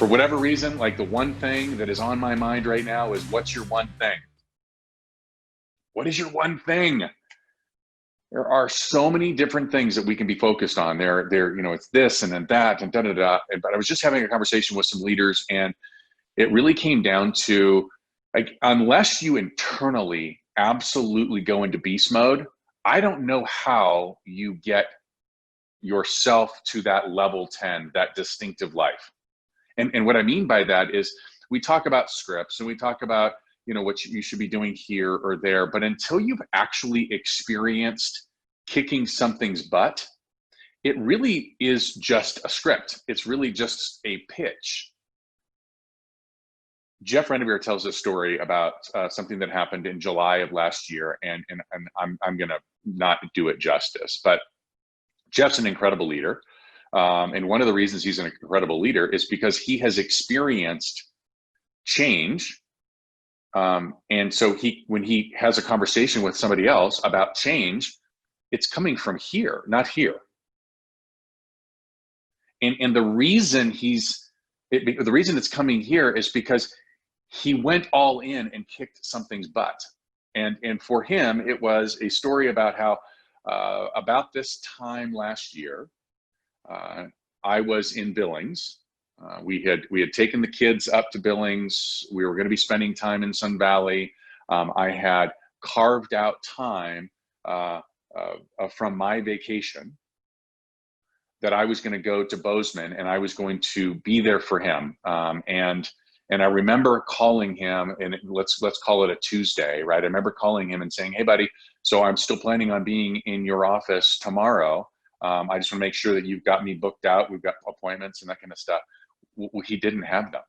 For whatever reason, like the one thing that is on my mind right now is, what's your one thing? What is your one thing? There are so many different things that we can be focused on. It's this and then that and da da da. But I was just having a conversation with some leaders, and it really came down to, like, unless you internally absolutely go into beast mode, I don't know how you get yourself to that level 10, that distinctive life. And what I mean by that is, we talk about scripts and we talk about, what you should be doing here or there, but until you've actually experienced kicking something's butt, it really is just a script. It's really just a pitch. Jeff Renevere tells a story about something that happened in July of last year, and I'm going to not do it justice, but Jeff's an incredible leader. And one of the reasons he's an incredible leader is because he has experienced change. And so when he has a conversation with somebody else about change, it's coming from here, not here. And the reason the reason it's coming here is because he went all in and kicked something's butt. And for him, it was a story about how about this time last year, I was in Billings. We had taken the kids up to Billings. We were going to be spending time in Sun Valley. I had carved out time from my vacation that I was going to go to Bozeman, and I was going to be there for him. And I remember calling him, and let's call it a Tuesday, right? I remember calling him and saying, "Hey, buddy, so I'm still planning on being in your office tomorrow. I just want to make sure that you've got me booked out. We've got appointments and that kind of stuff." Well, he didn't have them.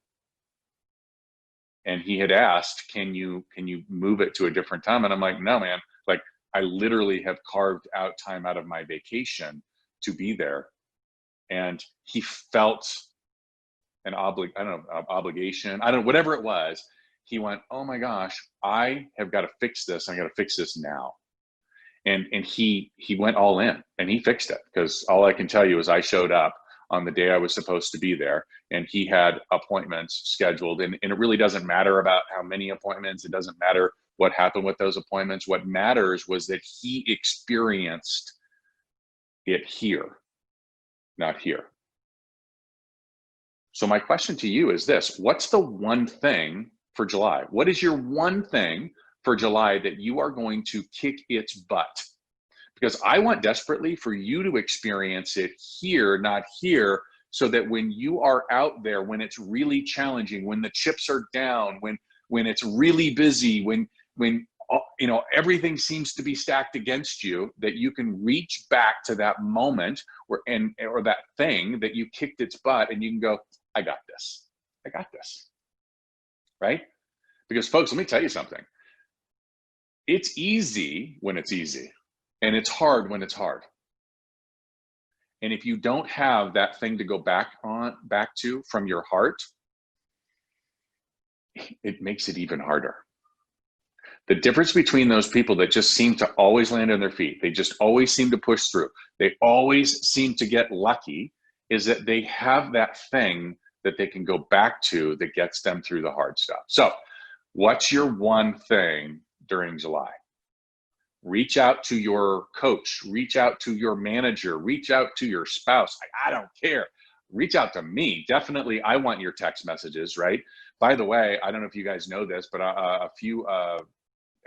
And he had asked, can you move it to a different time? And I'm like, no, man, like, I literally have carved out time out of my vacation to be there. And he felt an obligation, whatever it was. He went, oh my gosh, I have got to fix this. I got to fix this now. And he went all in and he fixed it, because all I can tell you is I showed up on the day I was supposed to be there, and he had appointments scheduled. And it really doesn't matter about how many appointments. It doesn't matter what happened with those appointments. What matters was that he experienced it here, not here. So my question to you is this: what's the one thing for July? What is your one thing for July that you are going to kick its butt? Because I want desperately for you to experience it here, not here, so that when you are out there, when it's really challenging, when the chips are down, when it's really busy, when everything seems to be stacked against you, that you can reach back to that moment or that thing that you kicked its butt, and you can go, I got this. I got this. Right? Because folks, let me tell you something. It's easy when it's easy. And it's hard when it's hard. And if you don't have that thing to go back to from your heart, it makes it even harder. The difference between those people that just seem to always land on their feet, they just always seem to push through, they always seem to get lucky, is that they have that thing that they can go back to that gets them through the hard stuff. So what's your one thing during July? Reach out to your coach, reach out to your manager, reach out to your spouse. I don't care. Reach out to me. Definitely, I want your text messages, right? By the way, I don't know if you guys know this, but a few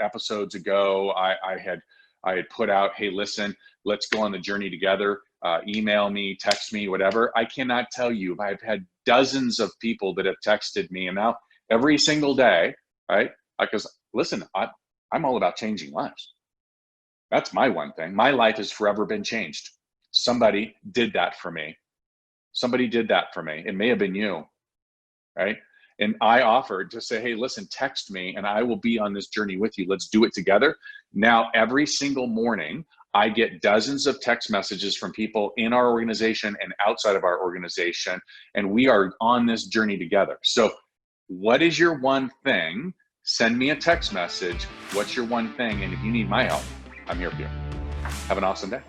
episodes ago, I had put out, hey, listen, let's go on the journey together. Email me, text me, whatever. I cannot tell you, I've had dozens of people that have texted me, and now every single day, right? Because listen, I'm all about changing lives. That's my one thing. My life has forever been changed. Somebody did that for me. Somebody did that for me. It may have been you, right? And I offered to say, hey, listen, text me and I will be on this journey with you. Let's do it together. Now, every single morning, I get dozens of text messages from people in our organization and outside of our organization, and we are on this journey together. So what is your one thing? Send me a text message. What's your one thing? And if you need my help, I'm here for you. Have an awesome day.